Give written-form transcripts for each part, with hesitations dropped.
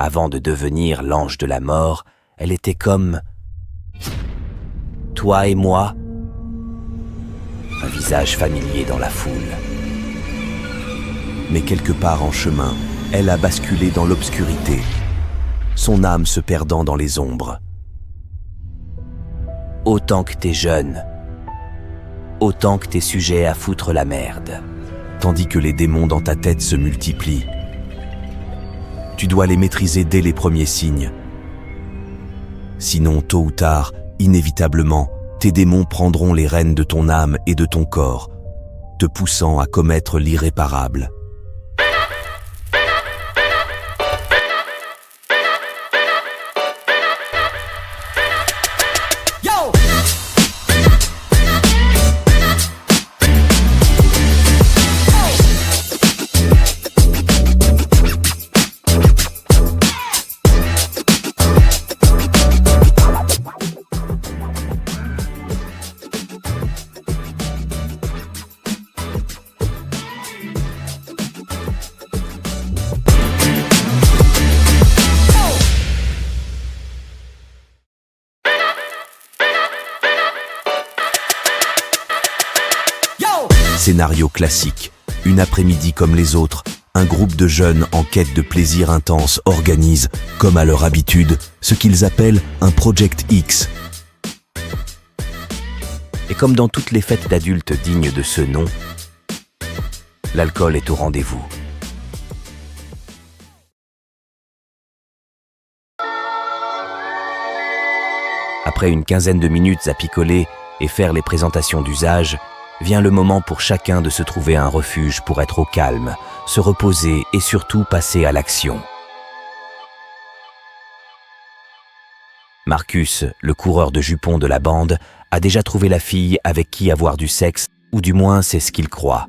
Avant de devenir l'ange de la mort, elle était comme toi et moi, un visage familier dans la foule. Mais quelque part en chemin, elle a basculé dans l'obscurité, son âme se perdant dans les ombres. Autant que t'es jeune, autant que t'es sujet à foutre la merde. Tandis que les démons dans ta tête se multiplient. Tu dois les maîtriser dès les premiers signes. Sinon, tôt ou tard, inévitablement, tes démons prendront les rênes de ton âme et de ton corps, te poussant à commettre l'irréparable. Scénario classique, une après-midi comme les autres, un groupe de jeunes en quête de plaisir intense organise, comme à leur habitude, ce qu'ils appellent un Project X. Et comme dans toutes les fêtes d'adultes dignes de ce nom, l'alcool est au rendez-vous. Après une quinzaine de minutes à picoler et faire les présentations d'usage, vient le moment pour chacun de se trouver un refuge pour être au calme, se reposer et surtout passer à l'action. Marcus, le coureur de jupons de la bande, a déjà trouvé la fille avec qui avoir du sexe, ou du moins c'est ce qu'il croit.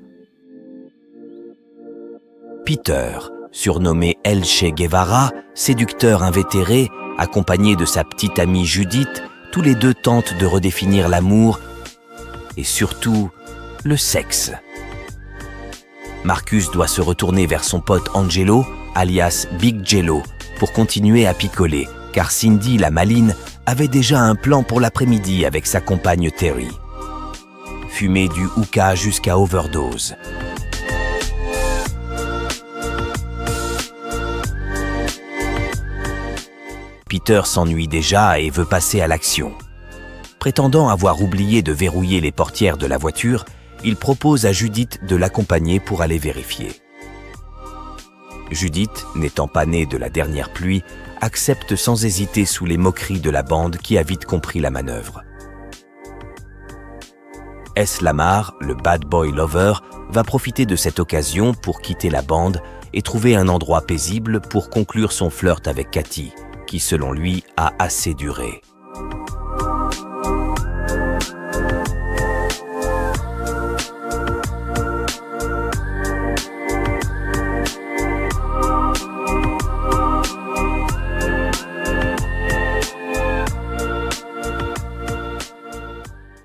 Peter, surnommé El Che Guevara, séducteur invétéré, accompagné de sa petite amie Judith, tous les deux tentent de redéfinir l'amour et surtout le sexe. Marcus doit se retourner vers son pote Angelo, alias Big Jello, pour continuer à picoler, car Cindy, la maline, avait déjà un plan pour l'après-midi avec sa compagne Terry. Fumer du hookah jusqu'à overdose. Peter s'ennuie déjà et veut passer à l'action. Prétendant avoir oublié de verrouiller les portières de la voiture, il propose à Judith de l'accompagner pour aller vérifier. Judith, n'étant pas née de la dernière pluie, accepte sans hésiter sous les moqueries de la bande qui a vite compris la manœuvre. S. Lamar, le bad boy lover, va profiter de cette occasion pour quitter la bande et trouver un endroit paisible pour conclure son flirt avec Cathy, qui selon lui a assez duré.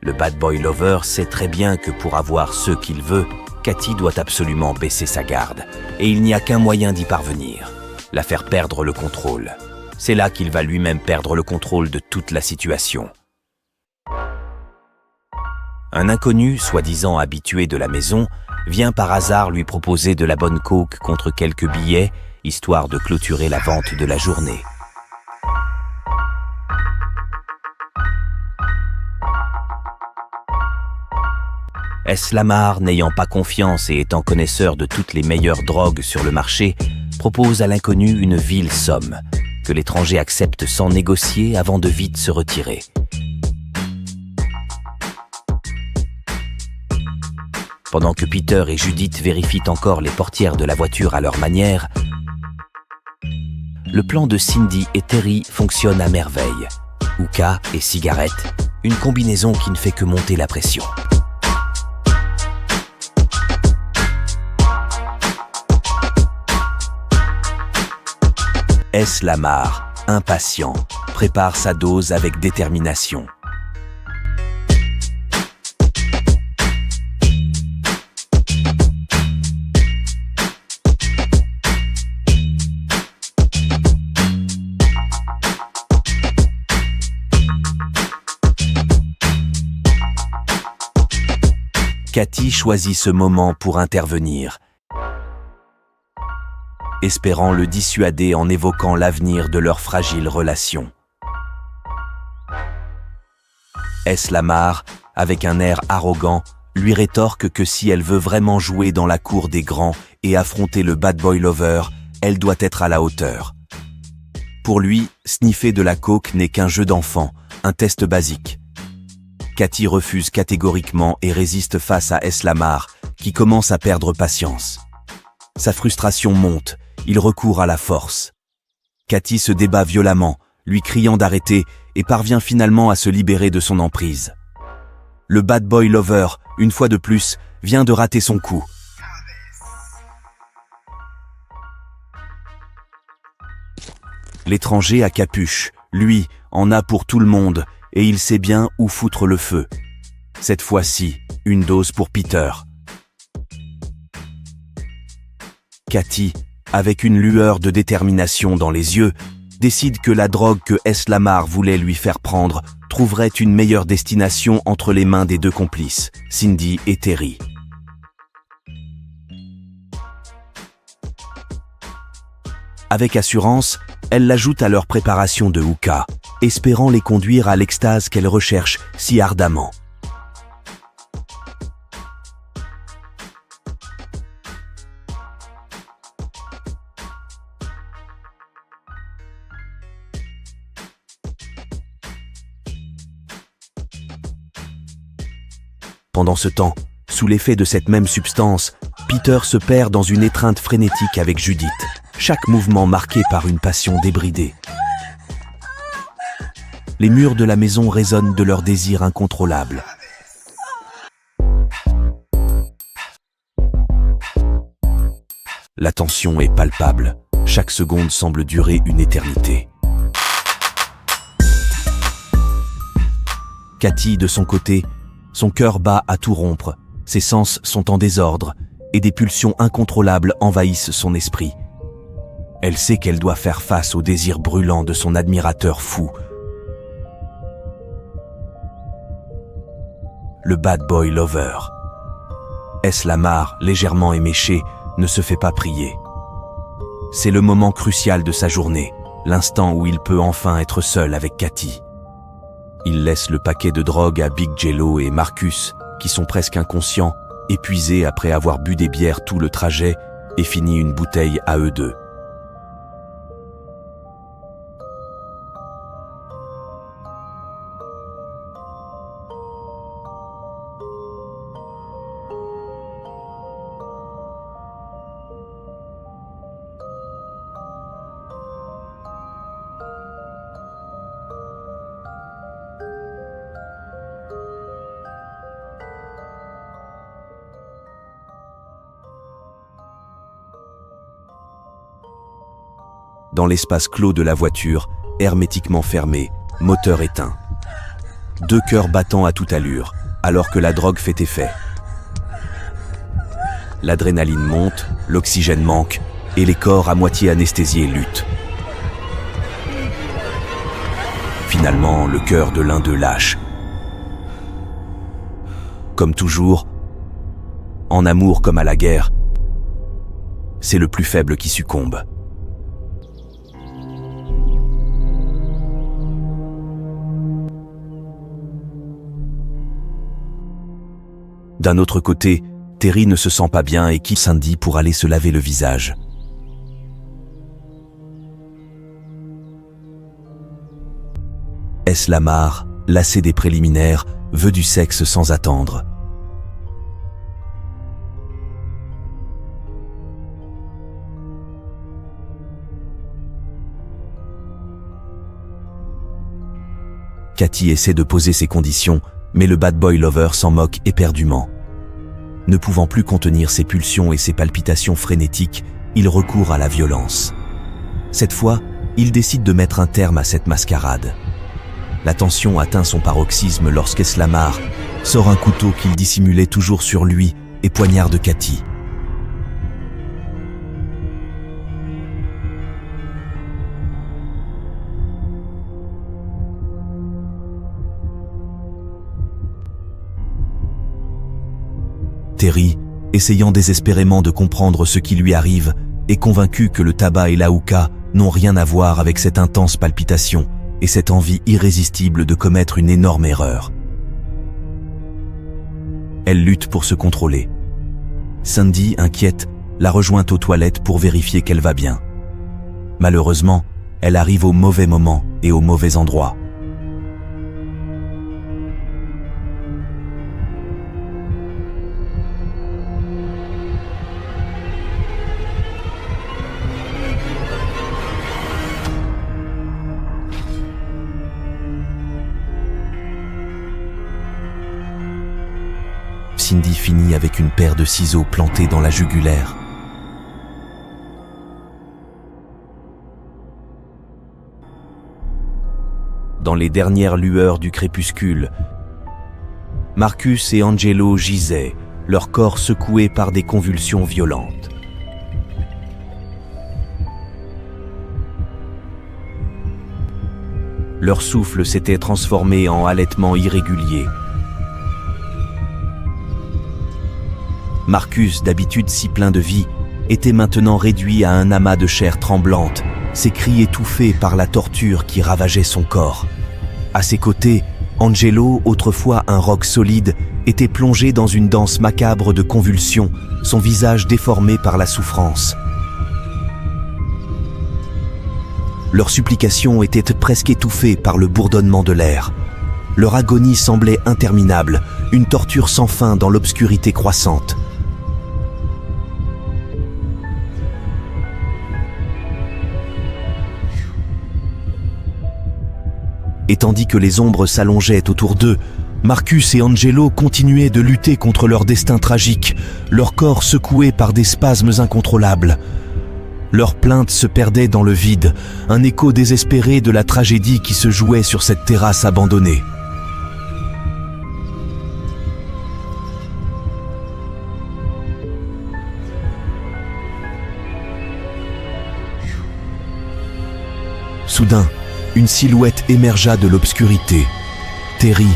Le bad boy lover sait très bien que pour avoir ce qu'il veut, Cathy doit absolument baisser sa garde. Et il n'y a qu'un moyen d'y parvenir, la faire perdre le contrôle. C'est là qu'il va lui-même perdre le contrôle de toute la situation. Un inconnu, soi-disant habitué de la maison, vient par hasard lui proposer de la bonne coke contre quelques billets, histoire de clôturer la vente de la journée. S. Lamar, n'ayant pas confiance et étant connaisseur de toutes les meilleures drogues sur le marché, propose à l'inconnu une vile somme, que l'étranger accepte sans négocier avant de vite se retirer. Pendant que Peter et Judith vérifient encore les portières de la voiture à leur manière, le plan de Cindy et Terry fonctionne à merveille. Hookah et cigarette, une combinaison qui ne fait que monter la pression. S. Lamar, impatient, prépare sa dose avec détermination. Cathy choisit ce moment pour intervenir, espérant le dissuader en évoquant l'avenir de leur fragile relation. Lamar, avec un air arrogant, lui rétorque que si elle veut vraiment jouer dans la cour des grands et affronter le bad boy lover, elle doit être à la hauteur. Pour lui, sniffer de la coke n'est qu'un jeu d'enfant, un test basique. Cathy refuse catégoriquement et résiste face à Lamar, qui commence à perdre patience. Sa frustration monte, il recourt à la force. Cathy se débat violemment, lui criant d'arrêter, et parvient finalement à se libérer de son emprise. Le bad boy lover, une fois de plus, vient de rater son coup. L'étranger à capuche, lui, en a pour tout le monde, et il sait bien où foutre le feu. Cette fois-ci, une dose pour Peter. Cathy, avec une lueur de détermination dans les yeux, décide que la drogue que Lamar voulait lui faire prendre trouverait une meilleure destination entre les mains des deux complices, Cindy et Terry. Avec assurance, elle l'ajoute à leur préparation de hookah, espérant les conduire à l'extase qu'elle recherche si ardemment. Pendant ce temps, sous l'effet de cette même substance, Peter se perd dans une étreinte frénétique avec Judith, chaque mouvement marqué par une passion débridée. Les murs de la maison résonnent de leur désir incontrôlable. La tension est palpable, chaque seconde semble durer une éternité. Cathy, de son côté, son cœur bat à tout rompre, ses sens sont en désordre, et des pulsions incontrôlables envahissent son esprit. Elle sait qu'elle doit faire face au désir brûlant de son admirateur fou. Le bad boy lover. Lamar, légèrement éméché, ne se fait pas prier. C'est le moment crucial de sa journée, l'instant où il peut enfin être seul avec Cathy. Il laisse le paquet de drogue à Big Jello et Marcus, qui sont presque inconscients, épuisés après avoir bu des bières tout le trajet, et finit une bouteille à eux deux. Dans l'espace clos de la voiture, hermétiquement fermé, moteur éteint. Deux cœurs battant à toute allure, alors que la drogue fait effet. L'adrénaline monte, l'oxygène manque, et les corps à moitié anesthésiés luttent. Finalement, le cœur de l'un d'eux lâche. Comme toujours, en amour comme à la guerre, c'est le plus faible qui succombe. D'un autre côté, Terry ne se sent pas bien et quitte Cindy pour aller se laver le visage. Lamar, lassé des préliminaires, veut du sexe sans attendre. Cathy essaie de poser ses conditions, mais le bad boy lover s'en moque éperdument. Ne pouvant plus contenir ses pulsions et ses palpitations frénétiques, il recourt à la violence. Cette fois, il décide de mettre un terme à cette mascarade. La tension atteint son paroxysme lorsque Lamar sort un couteau qu'il dissimulait toujours sur lui et poignarde Cathy. Terry, essayant désespérément de comprendre ce qui lui arrive, est convaincu que le tabac et la hookah n'ont rien à voir avec cette intense palpitation et cette envie irrésistible de commettre une énorme erreur. Elle lutte pour se contrôler. Sandy, inquiète, la rejoint aux toilettes pour vérifier qu'elle va bien. Malheureusement, elle arrive au mauvais moment et au mauvais endroit. Cindy finit avec une paire de ciseaux plantés dans la jugulaire. Dans les dernières lueurs du crépuscule, Marcus et Angelo gisaient, leur corps secoué par des convulsions violentes. Leur souffle s'était transformé en halètement irrégulier. Marcus, d'habitude si plein de vie, était maintenant réduit à un amas de chair tremblante, ses cris étouffés par la torture qui ravageait son corps. À ses côtés, Angelo, autrefois un roc solide, était plongé dans une danse macabre de convulsions, son visage déformé par la souffrance. Leurs supplications étaient presque étouffées par le bourdonnement de l'air. Leur agonie semblait interminable, une torture sans fin dans l'obscurité croissante. Et tandis que les ombres s'allongeaient autour d'eux, Marcus et Angelo continuaient de lutter contre leur destin tragique, leur corps secoué par des spasmes incontrôlables. Leurs plaintes se perdaient dans le vide, un écho désespéré de la tragédie qui se jouait sur cette terrasse abandonnée. Soudain, une silhouette émergea de l'obscurité. Terry,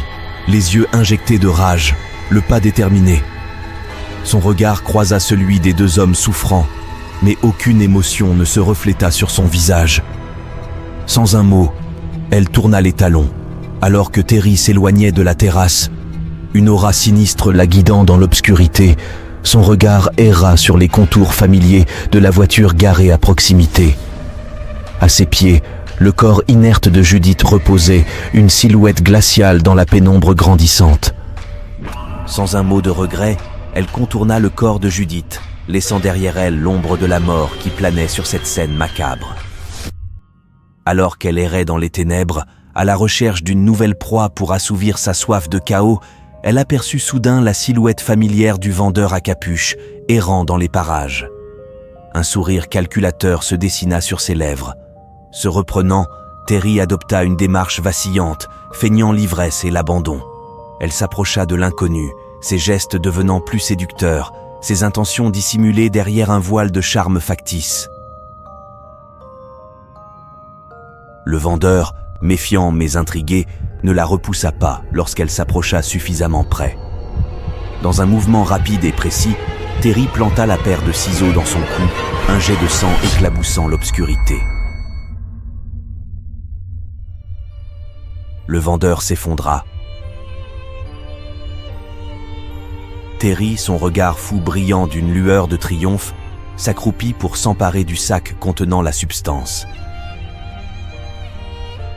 les yeux injectés de rage, le pas déterminé. Son regard croisa celui des deux hommes souffrants, mais aucune émotion ne se refléta sur son visage. Sans un mot, elle tourna les talons, alors que Terry s'éloignait de la terrasse. Une aura sinistre la guidant dans l'obscurité, son regard erra sur les contours familiers de la voiture garée à proximité. À ses pieds, le corps inerte de Judith reposait, une silhouette glaciale dans la pénombre grandissante. Sans un mot de regret, elle contourna le corps de Judith, laissant derrière elle l'ombre de la mort qui planait sur cette scène macabre. Alors qu'elle errait dans les ténèbres, à la recherche d'une nouvelle proie pour assouvir sa soif de chaos, elle aperçut soudain la silhouette familière du vendeur à capuche, errant dans les parages. Un sourire calculateur se dessina sur ses lèvres. Se reprenant, Terry adopta une démarche vacillante, feignant l'ivresse et l'abandon. Elle s'approcha de l'inconnu, ses gestes devenant plus séducteurs, ses intentions dissimulées derrière un voile de charme factice. Le vendeur, méfiant mais intrigué, ne la repoussa pas lorsqu'elle s'approcha suffisamment près. Dans un mouvement rapide et précis, Terry planta la paire de ciseaux dans son cou, un jet de sang éclaboussant l'obscurité. Le vendeur s'effondra. Terry, son regard fou brillant d'une lueur de triomphe, s'accroupit pour s'emparer du sac contenant la substance.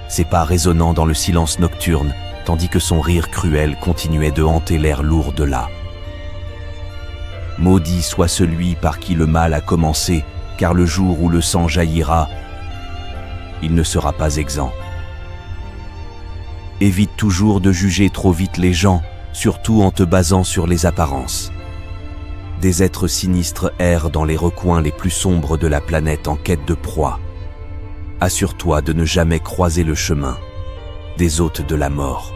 Ses pas résonnant dans le silence nocturne, tandis que son rire cruel continuait de hanter l'air lourd de là. Maudit soit celui par qui le mal a commencé, car le jour où le sang jaillira, il ne sera pas exempt. Évite toujours de juger trop vite les gens, surtout en te basant sur les apparences. Des êtres sinistres errent dans les recoins les plus sombres de la planète en quête de proie. Assure-toi de ne jamais croiser le chemin des hôtes de la mort.